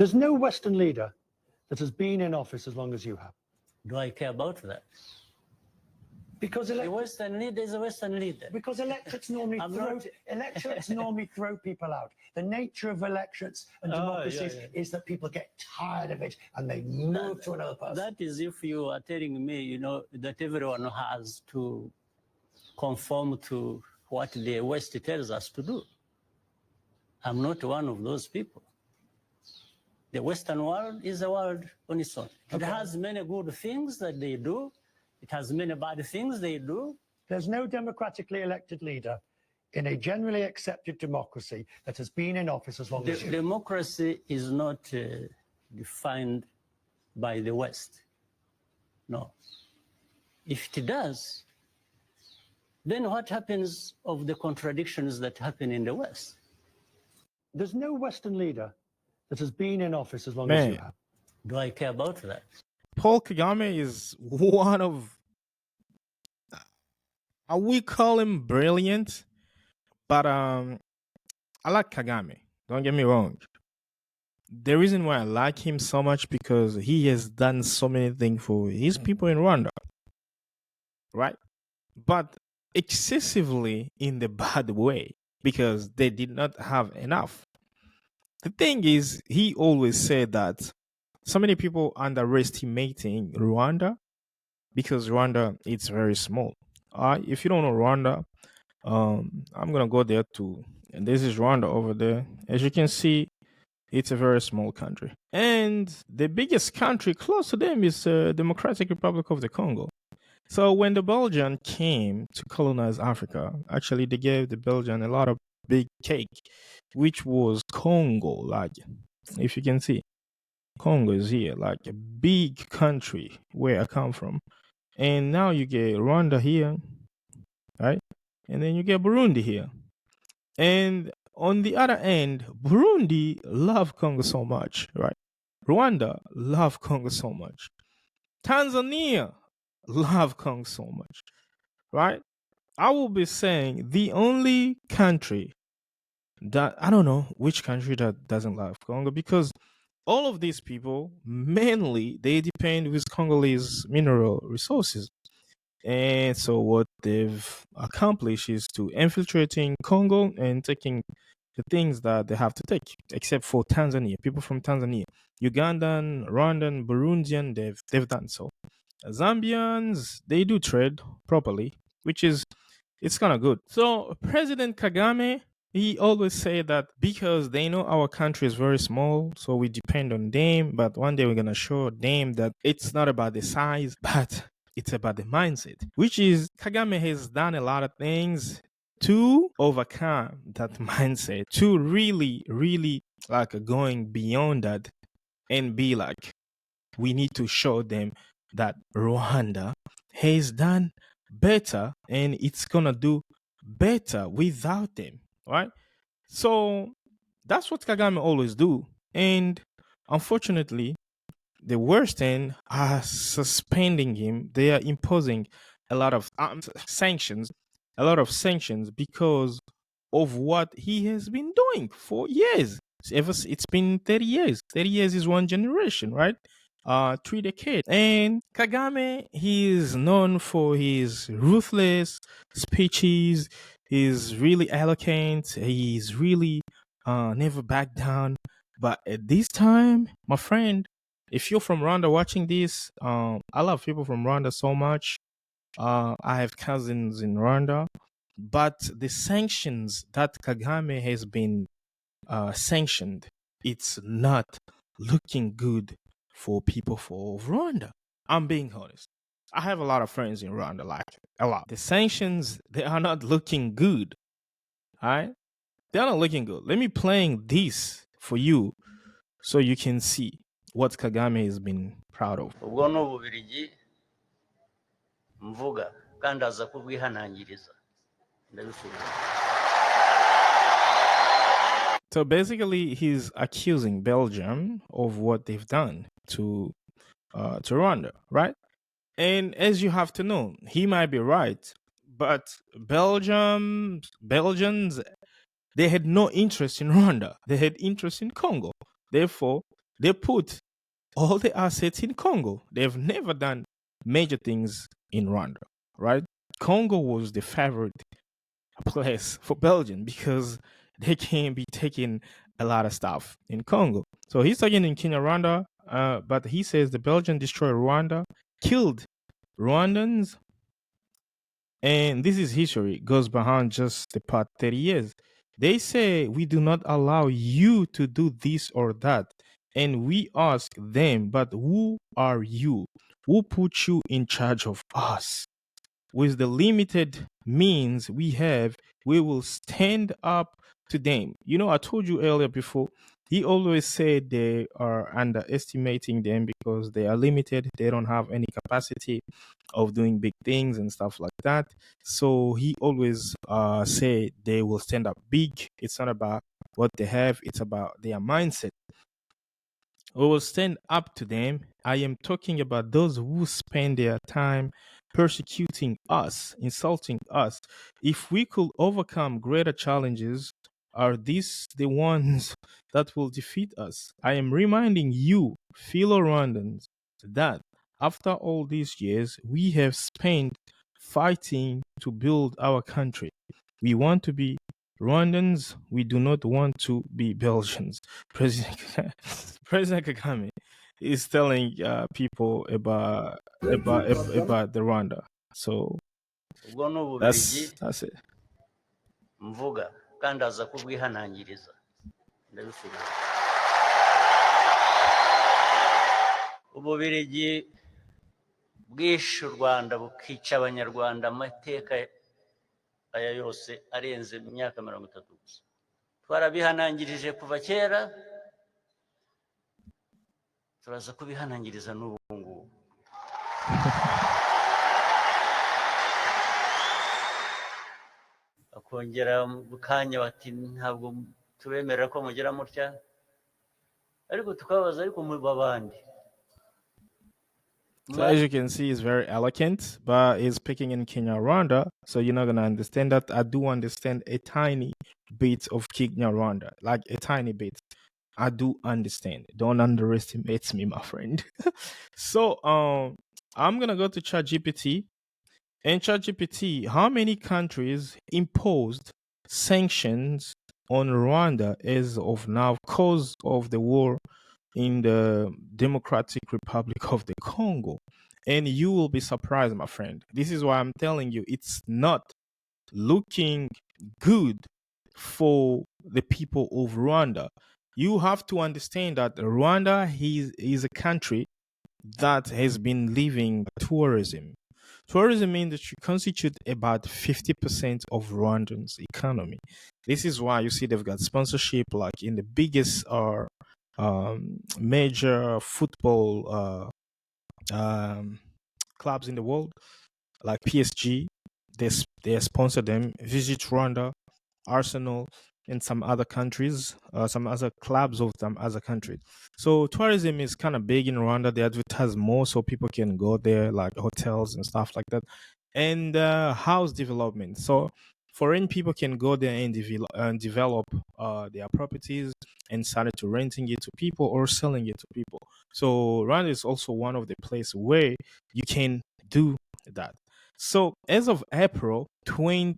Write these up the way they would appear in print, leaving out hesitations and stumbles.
There's no Western leader that has been in office as long as you have. Do I care about that? Because A Western leader is a Western leader. Because electorates normally throw people out. The nature of electorates and democracies is that people get tired of it and they move to another person. That is if you are telling me, that everyone has to conform to what the West tells us to do. I'm not one of those people. The Western world is a world on its own. It has many good things that they do. It has many bad things they do. There's no democratically elected leader in a generally accepted democracy that has been in office as long as you. Democracy is not defined by the West. No. If it does, then what happens of the contradictions that happen in the West? There's no Western leader that has been in office as long as you have. Do I care about that? Paul Kagame is one of, we call him brilliant, but I like Kagame. Don't get me wrong. The reason why I like him so much because he has done so many things for his people in Rwanda, right? But excessively in the bad way because they did not have enough. The thing is, he always said that so many people underestimating Rwanda because Rwanda is very small. If you don't know Rwanda, I'm gonna go there too. And this is Rwanda over there. As you can see, it's a very small country. And the biggest country close to them is the Democratic Republic of the Congo. So when the Belgians came to colonize Africa, actually they gave the Belgians a lot of big cake, which was Congo. Like, if you can see, Congo is here, like a big country where I come from. And now you get Rwanda here, right? And then you get Burundi here. And on the other end, Burundi love Congo so much, right? Rwanda love Congo so much. Tanzania love Congo so much, right? I will be saying the only country that, I don't know which country that doesn't love Congo because all of these people, mainly, they depend with Congolese mineral resources. And so what they've accomplished is to infiltrating Congo and taking the things that they have to take, except for Tanzania, people from Tanzania, Ugandan, Rwandan, Burundian, they've done so. Zambians, they do trade properly, which is, it's kind of good. So President Kagame, he always say that because they know our country is very small, so we depend on them, but one day we're going to show them that it's not about the size, but it's about the mindset, which is Kagame has done a lot of things to overcome that mindset, to really, really like going beyond that and be like, we need to show them that Rwanda has done better and it's going to do better without them, right? So that's what Kagame always do. And unfortunately, the worst thing are suspending him. They are imposing a lot of sanctions because of what he has been doing for years. It's been 30 years. 30 years is one generation, right? 3 decades. And Kagame, he is known for his ruthless speeches. He's really eloquent. He's really never back down. But at this time, my friend, if you're from Rwanda watching this, I love people from Rwanda so much. I have cousins in Rwanda. But the sanctions that Kagame has been sanctioned, it's not looking good for people for Rwanda. I'm being honest. I have a lot of friends in Rwanda, like a lot. The sanctions, they are not looking good. All right? They're not looking good. Let me playing this for you so you can see what Kagame has been proud of. Ubwo ni Ububiligi mvuga kandi aza kubwihanangiriza. So basically, he's accusing Belgium of what they've done to Rwanda, right? And as you have to know, he might be right, but Belgians, they had no interest in Rwanda. They had interest in Congo. Therefore, They put all the assets in Congo. They've never done major things in Rwanda, right? Congo was the favorite place for Belgium because they can be taking a lot of stuff in Congo. So he's talking in Kenya, Rwanda, but he says the Belgian destroyed Rwanda, killed Rwandans, and this is history, goes behind just the past 30 years. They say we do not allow you to do this or that. And we ask them, but who are you? Who put you in charge of us? With the limited means we have, we will stand up to them. You know, I told you earlier before, he always said they are underestimating them because they are limited. They don't have any capacity of doing big things and stuff like that. So he always say they will stand up big. It's not about what they have, it's about their mindset. We will stand up to them. I am talking about those who spend their time persecuting us, insulting us. If we could overcome greater challenges, are these the ones that will defeat us? I am reminding you, fellow Rwandans, that after all these years, we have spent fighting to build our country. We want to be Rwandans. We do not want to be Belgians. President President Kagame is telling people about the Rwanda. So ubwo ni Ububiligi that's it. mvuga kandi aza kubwihanangiriza ndabifite. Ububiligi bwishe u Rwanda bukica abanyarwanda amateka aya yose arenze imyaka 30 gusa. Twarabihanangirije kuva kera, turaza kubihanangiriza n'ubu ngubu. Akongera mu kanya bati ntabwo tubemerera ko mugera mutya, ariko tukabaza ariko mu babandi. So as you can see, he's very eloquent, but he's speaking in Kenya, Rwanda. So you're not gonna understand that. I do understand a tiny bit of Kenya, Rwanda, like a tiny bit. I do understand. Don't underestimate me, my friend. So I'm gonna go to ChatGPT. And ChatGPT, how many countries imposed sanctions on Rwanda as of now because of the war in the Democratic Republic of the Congo? And you will be surprised, my friend. This is why I'm telling you, it's not looking good for the people of Rwanda. You have to understand that Rwanda is a country that has been living tourism. Tourism industry constitutes about 50% of Rwandan's economy. This is why you see they've got sponsorship like in the biggest major football clubs in the world, like PSG. They sponsor them. Visit Rwanda, Arsenal, and some other countries, some other clubs of some other countries. So tourism is kind of big in Rwanda. They advertise more so people can go there, like hotels and stuff like that, and house development. So foreign people can go there and develop their properties and start to renting it to people or selling it to people. So Rwanda is also one of the places where you can do that. So as of April 14,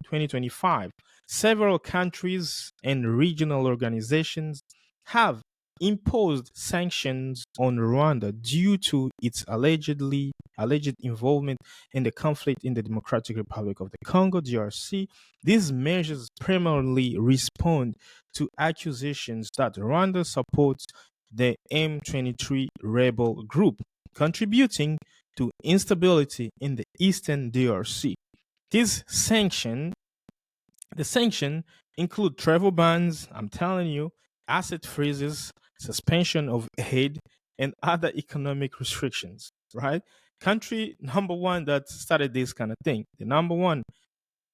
2025, several countries and regional organizations have imposed sanctions on Rwanda due to its alleged involvement in the conflict in the Democratic Republic of the Congo, DRC. These measures primarily respond to accusations that Rwanda supports the M23 rebel group, contributing to instability in the eastern DRC. The sanction include travel bans, I'm telling you, asset freezes, suspension of aid, and other economic restrictions, right? Country number one that started this kind of thing, the number one,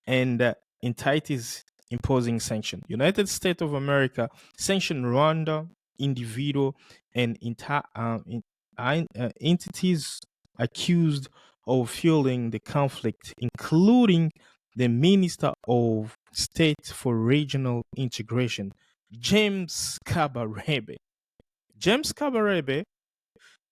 and entities imposing sanction. United States of America sanctioned Rwanda, individual and entities accused of fueling the conflict, including the Minister of State for Regional Integration, James Kabarebe. James Kabarebe,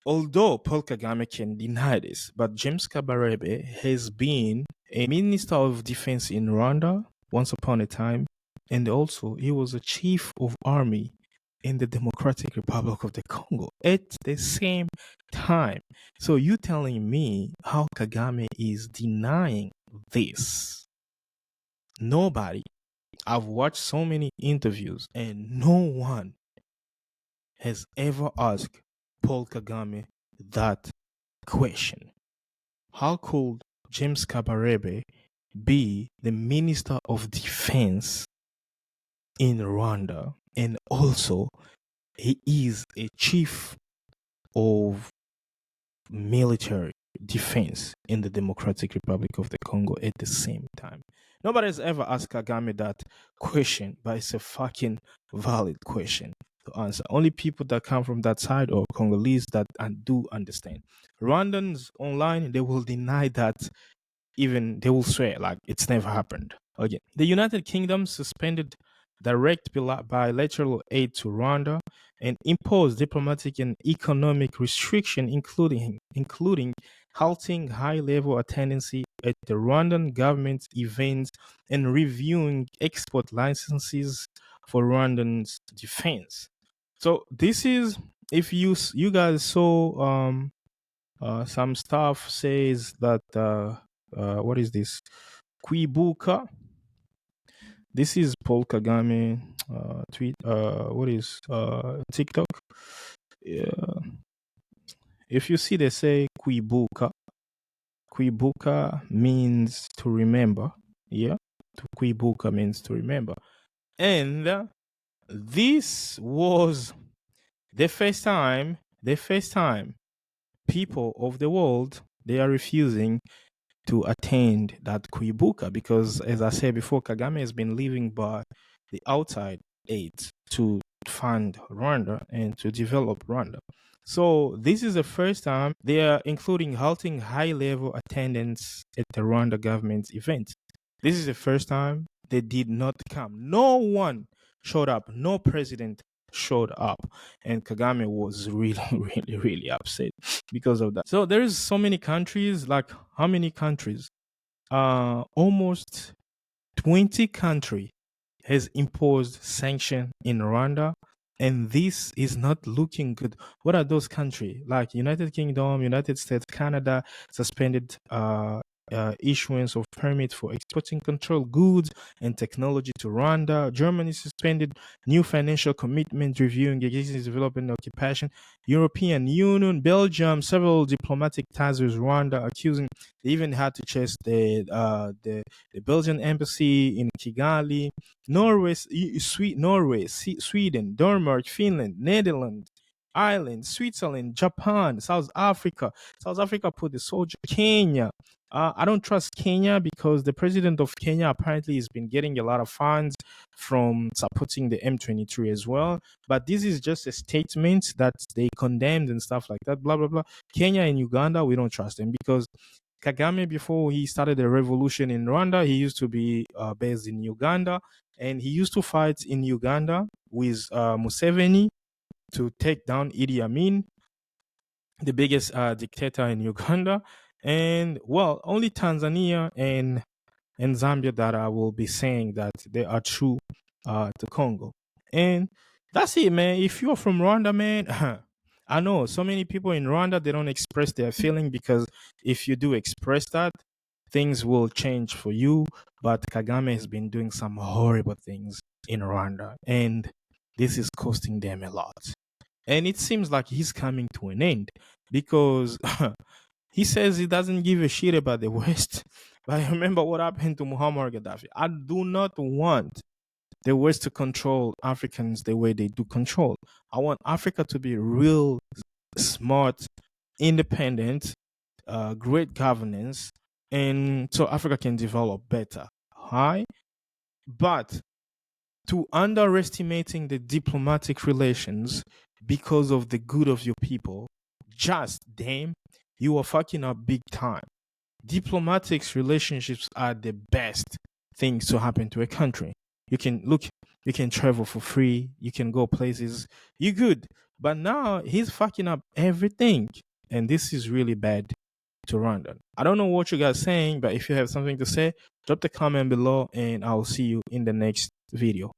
although Paul Kagame can deny this, but James Kabarebe has been a Minister of Defense in Rwanda once upon a time, and also he was a Chief of Army in the Democratic Republic of the Congo at the same time. So you telling me how Kagame is denying this? Nobody. I've watched so many interviews and no one has ever asked Paul Kagame that question. How could James Kabarebe be the Minister of Defense in Rwanda, and also he is a chief of military defense in the Democratic Republic of the Congo at the same time? Nobody's ever asked Kagame that question, but it's a fucking valid question to answer. Only people that come from that side or Congolese that do understand. Rwandans online, they will deny that, even they will swear like it's never happened. Again, the United Kingdom suspended direct bilateral aid to Rwanda and imposed diplomatic and economic restriction, including halting high-level attendance at the Rwandan government events and reviewing export licenses for Rwandan's defense. So this is, if you guys saw some stuff says that what is this? Kwibuka. This is Paul Kagame tweet. What is TikTok? Yeah. If you see, they say Kwibuka. Kwibuka means to remember. Yeah. Kwibuka means to remember. And this was the first time people of the world, they are refusing to attend that Kwibuka because, as I said before, Kagame has been living by the outside aid to fund Rwanda and to develop Rwanda. So this is the first time they are including halting high-level attendance at the Rwanda government event. This is the first time they did not come. No one showed up. No president showed up, and Kagame was really upset because of that. So there is so many countries. Like, how many countries? Almost 20 countries has imposed sanction in Rwanda, and this is not looking good. What are those countries? Like United Kingdom, United States, Canada suspended issuance of permits for exporting controlled goods and technology to Rwanda. Germany suspended new financial commitments reviewing existing development occupation. European Union, Belgium, several diplomatic ties with Rwanda, accusing they even had to chase the Belgian embassy in Kigali. Norway, Sweden, Denmark, Finland, Netherlands, Ireland, Switzerland, Japan, South Africa. South Africa put the soldier. Kenya. I don't trust Kenya because the president of Kenya apparently has been getting a lot of funds from supporting the M23 as well. But this is just a statement that they condemned and stuff like that, blah, blah, blah. Kenya and Uganda, we don't trust them because Kagame, before he started the revolution in Rwanda, he used to be based in Uganda, and he used to fight in Uganda with Museveni to take down Idi Amin, the biggest dictator in Uganda. And well, only Tanzania and Zambia that I will be saying that they are true to Congo. And that's it, man. If you're from Rwanda, man, I know so many people in Rwanda, they don't express their feeling because if you do express that, things will change for you. But Kagame has been doing some horrible things in Rwanda, and this is costing them a lot. And it seems like he's coming to an end because he says he doesn't give a shit about the West. But remember what happened to Muammar Gaddafi. I do not want the West to control Africans the way they do control. I want Africa to be real smart, independent, great governance, and so Africa can develop better. Hi, but to underestimating the diplomatic relations because of the good of your people, just damn, you are fucking up big time. Diplomatic relationships are the best things to happen to a country. You can travel for free, you can go places, you're good. But now he's fucking up everything. And this is really bad to Rwanda. I don't know what you guys saying, but if you have something to say, drop the comment below and I'll see you in the next video.